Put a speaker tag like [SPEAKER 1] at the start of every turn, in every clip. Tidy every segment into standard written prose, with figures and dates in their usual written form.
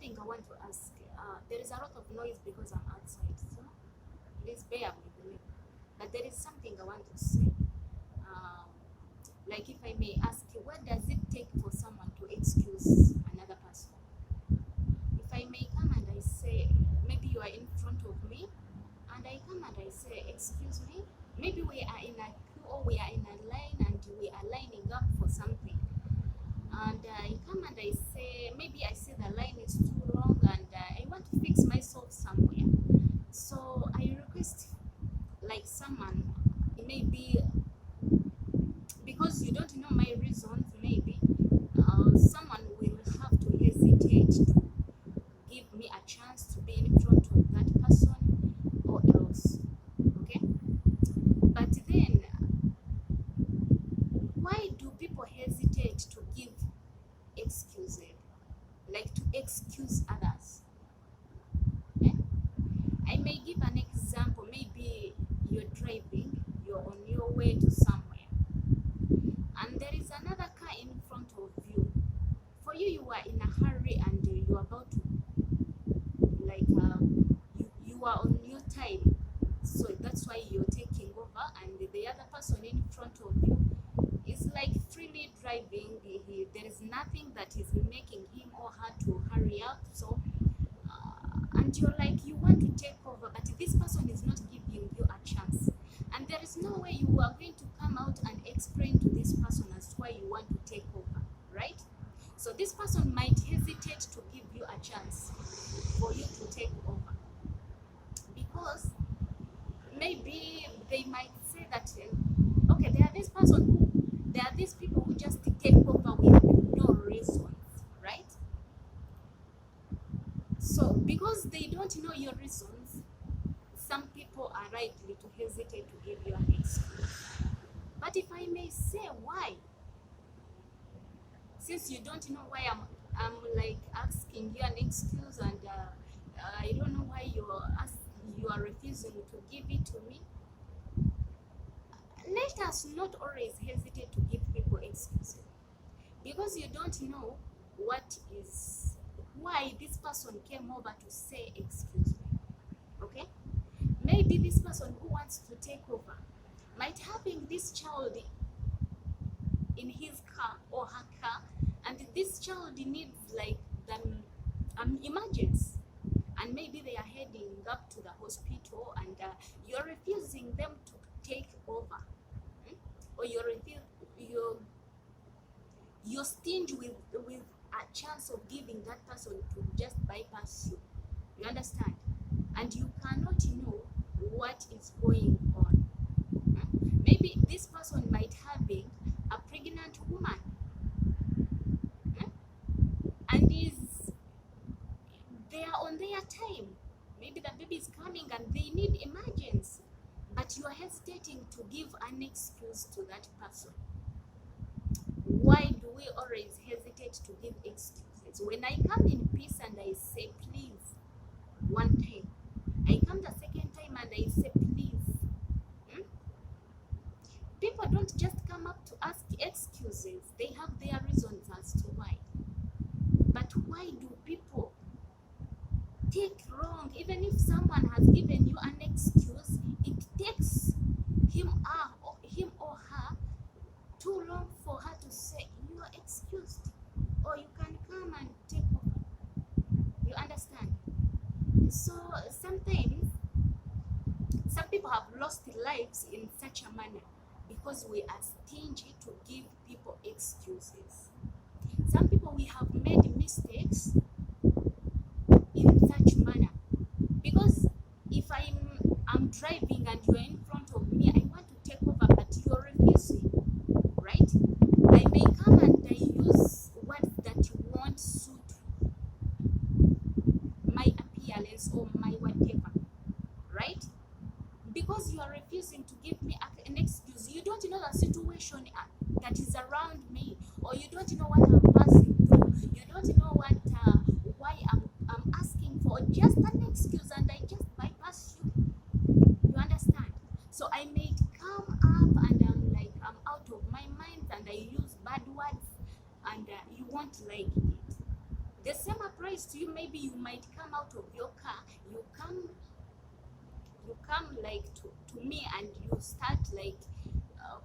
[SPEAKER 1] something I want to ask. There is a lot of noise because I'm outside, so please bear with me. But there is something I want to say. Like, if I may ask you, what does it take for someone to excuse another person? If I may come and I say, maybe you are in front of me, and I come and I say, excuse me, maybe we are in a queue or we are in a line and we are lining up for something. And I come and I say, maybe I see the line is too long and I want to fix myself somewhere. So I request, like, someone, maybe because you don't know my reasons, maybe someone will have to hesitate to give me a chance to be in front of that person or else. Okay? But then, why do people hesitate to give excuses? Like, to excuse others? Eh? I may give an example. Maybe you're driving, you're on your way to somewhere, and there is another car in front of you. For you, you are in a hurry and you are about to, like, you are on your time, so that's why you're taking over, and the other person in front of you is like freely driving. There is nothing that is making him or her to hurry up. So and you're like, you want to take over, but this person is not giving you a chance, and there is no way you are going to come out and explain to this person as to why you want to take over, right? So this person might hesitate to give you a chance for you to take over, because maybe they might say that, okay, there are these people who just take over with no reasons, right? So because they don't know your reasons, some people are likely to hesitate to give you an excuse. But if I may say, why? Since you don't know why I'm like asking you an excuse, and I don't know why you are refusing to give it to me. Let us not always hesitate to give people excuses, because you don't know why this person came over to say excuse me. Okay? Maybe this person who wants to take over might having this child in his car or her car, and this child needs like an emergency, and maybe they are heading up to the hospital, and you're refusing them to take over, or you're stingy with a chance of giving that person to just bypass you. You understand? And you cannot know what is going on. Maybe this person might having a pregnant woman, and they are on their time. Maybe the baby is coming and they need emergency, but you are hesitating to give an excuse to that person. Why do we always hesitate to give excuses? When I come in peace and I say please one time, I come the second time and I say please. People don't just come up to ask excuses. They have their reasons as to why. But why do people take wrong? Even if someone has given you an excuse, it takes him or her too long for her to say you are excused, or you can come and take over. You understand? So sometimes some people have lost lives in such a manner because we are stingy to give people excuses. Some people, we have made mistakes in such manner, because if I'm driving and you're in front of me, I want to take over, but you're refusing, right? I may come and I use words that won't suit my appearance or my whatever, right? Because you are refusing to give me an excuse. You don't know the situation that is around me, or you don't know what I'm passing through. You don't know why I'm asking for just an excuse, and I just bypass you. You understand? So I may come up and I'm out of my mind and I use bad words, and you won't like it. The same applies to you. Maybe you might come out of your car, you come like to me, and you start like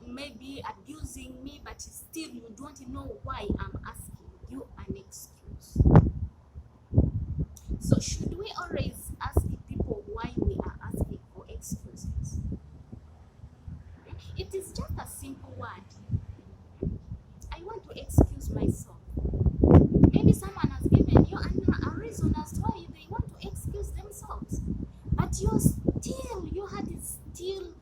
[SPEAKER 1] maybe abusing me, but still you don't know why I'm asking you an excuse. So should we always ask people why we are asking for excuses? It is just a simple word. I want to excuse myself. Maybe someone has given you a reason as to why they want to excuse themselves, but you had still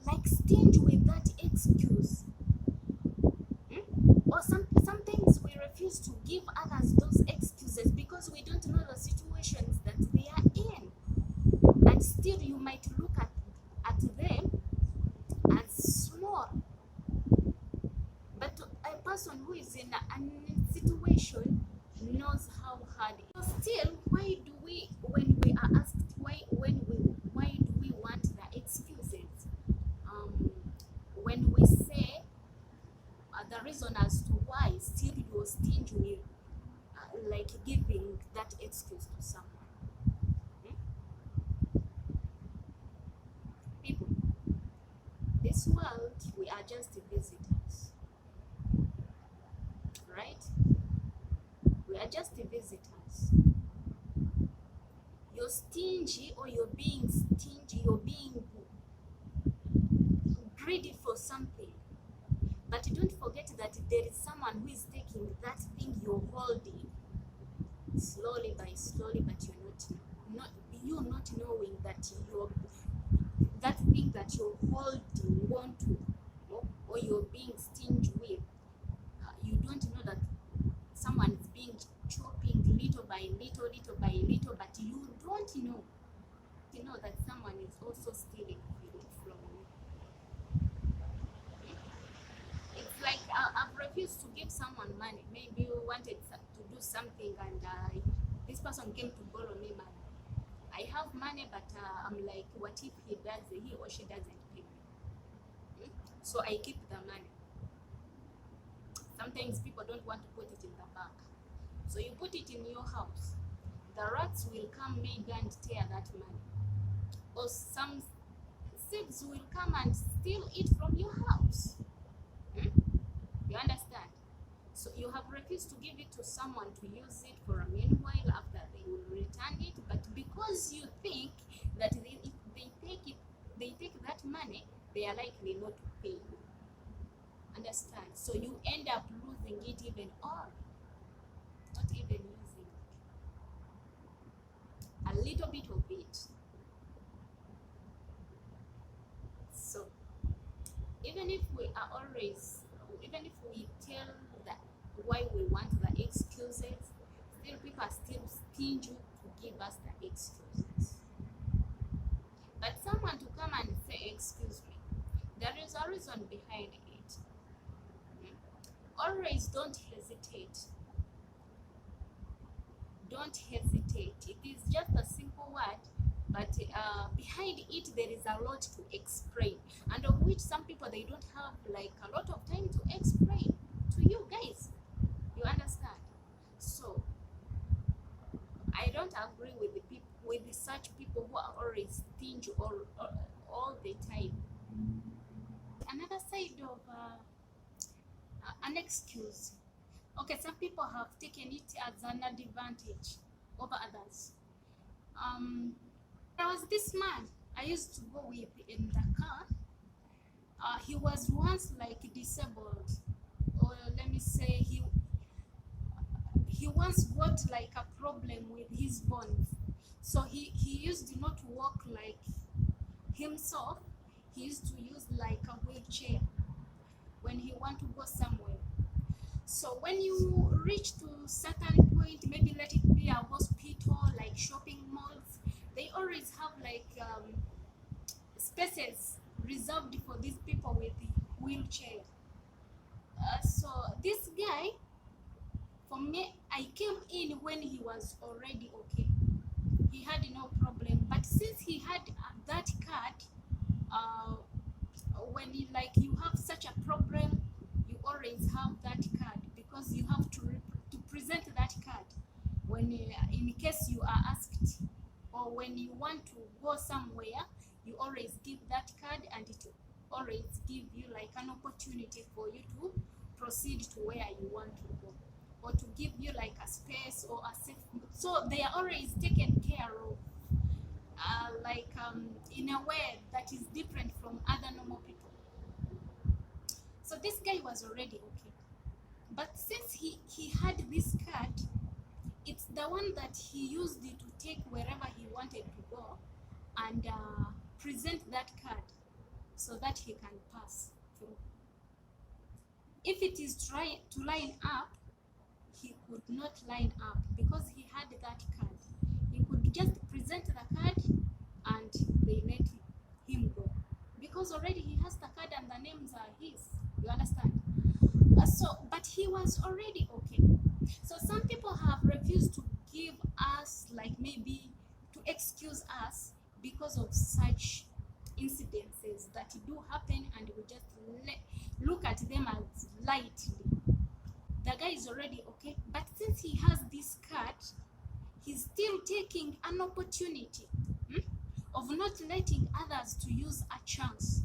[SPEAKER 1] like stingy with that excuse. Or sometimes we refuse to give others those excuses because we don't know the situations that they are in, and still you might look at them as small, but a person who is in a situation knows how hard it is. So still, why do we, when we are asked why do we want the excuses, when we say the reason as to why, still you're stingy with like giving that excuse to someone. People, this world, we are just visitors, right? We are just visitors. You're stingy, or you're being stingy, you're being greedy for something, but don't forget that there is someone who is taking that thing you're holding slowly by slowly, but you're not knowing that that thing that you're holding want to, or you're being stingy with, you don't know that someone is being chopping little by little, but you don't know that someone is also stealing from you. It's like I've refused to give someone money. Maybe you wanted to do something, and this person came to borrow me money. I have money, but I'm like, what if he or she doesn't pay me? So I keep the money. Sometimes people don't want to put it in the bank, so you put it in your house. The rats will come maybe and tear that money, or some thieves will come and steal it from your house. You understand? So you have refused to give it to someone to use it for a meanwhile, after they will return it, but because you think that if they take that money, they are likely not to pay you. Understand? So you end up losing it even, or not even losing a little bit of it. So even if we tell that why we want the excuses, still people are still stingy to give us the excuses. But someone to come and say, excuse me, there is a reason behind it. Always don't hesitate. Don't hesitate. It is just a simple word, but behind it there is a lot to explain, and of which some people, they don't have like a lot of time to explain to you guys. You understand? So I don't agree with the people, with such people who are always stingy all the time. Another side of an excuse. Okay, some people have taken it as an advantage over others. There was this man I used to go with in the car. He was once like disabled, or let me say he once got like a problem with his bones. So he used not to walk like himself. He used to use like a wheelchair when he want to go somewhere. So when you reach to certain point, maybe let it be a hospital, like shopping malls, they always have like spaces reserved for these people with the wheelchair. So this guy, for me, I came in when he was already okay. He had no problem, but since he had that card, when you have such a problem, you always have that card, because you have to present that card. when you want to go somewhere, you always give that card, and it will always give you like an opportunity for you to proceed to where you want to go, or to give you like a space or a safe. So they are always taken care of, in a way that is different from other normal people. So this guy was already okay, but since he had this card, it's the one that he used it to take wherever he wanted to go, and present that card so that he can pass through. If it is trying to line up, he could not line up because he had that card. He could just present the card and they let him go, because already he has the card and the names are his. You understand? But he was already okay. So some people have refused to give us, like, maybe to excuse us because of such incidences that do happen, and we just look at them as lightly. The guy is already okay, but since he has this card, he's still taking an opportunity of not letting others to use a chance,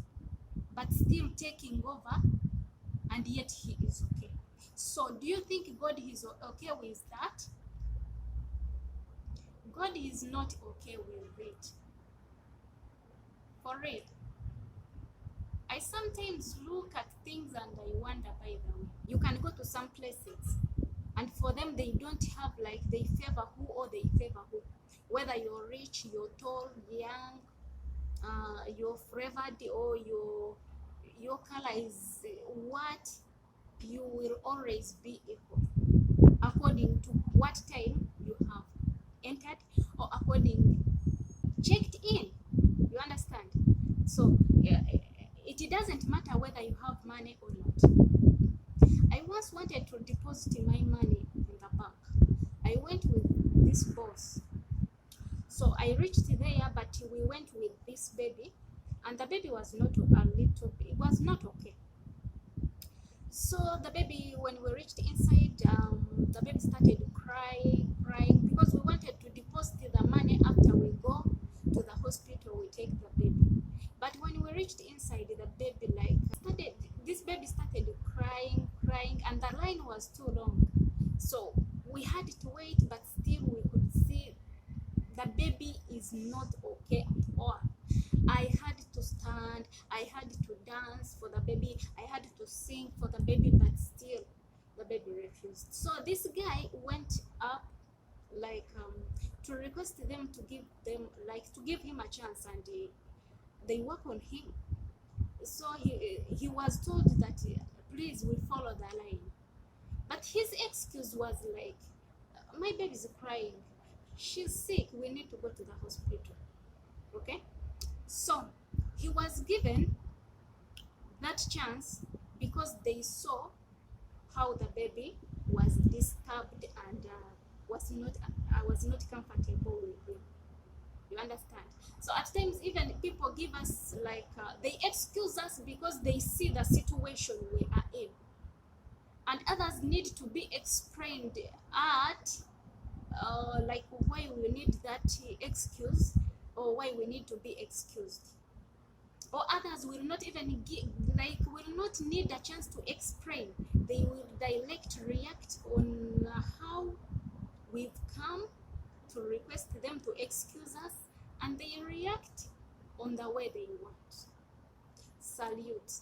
[SPEAKER 1] but still taking over, and yet he is okay. So do you think God is okay with that? God is not okay with it. For real. I sometimes look at things and I wonder, by the way, you can go to some places and for them they don't have, like, they favor who or they favor who. Whether you're rich, you're tall, young, you're flavored, or your color is what, you will always be equal according to what time you have entered, or according checked in. You understand? So it doesn't matter whether you have money or not. I once wanted to deposit my money in the bank. I went with this boss. So I reached there, but we went with this baby, and the baby was not it was not okay. So the baby, when we reached inside, the baby started crying, because we wanted to deposit the money after we go to the hospital, we take the baby. But when we reached inside, the baby this baby started crying, and the line was too long. So we had to wait, but still we could see the baby is not okay at all. I had to stand, I had to dance for the baby, I had to sing for the baby, but still the baby refused. So this guy went up, to request them to give him a chance, and they work on him. So he was told that please, we follow the line. But his excuse was like, my baby is crying, she's sick, we need to go to the hospital. Okay, so he was given that chance because they saw how the baby was disturbed and was not comfortable with him. You understand? So at times, even people give us they excuse us because they see the situation we are in, and others need to be explained at why we need that excuse, or why we need to be excused. Or others will not even will not need a chance to explain. They will direct react on how we've come to request them to excuse us, and they react on the way they want. Salute.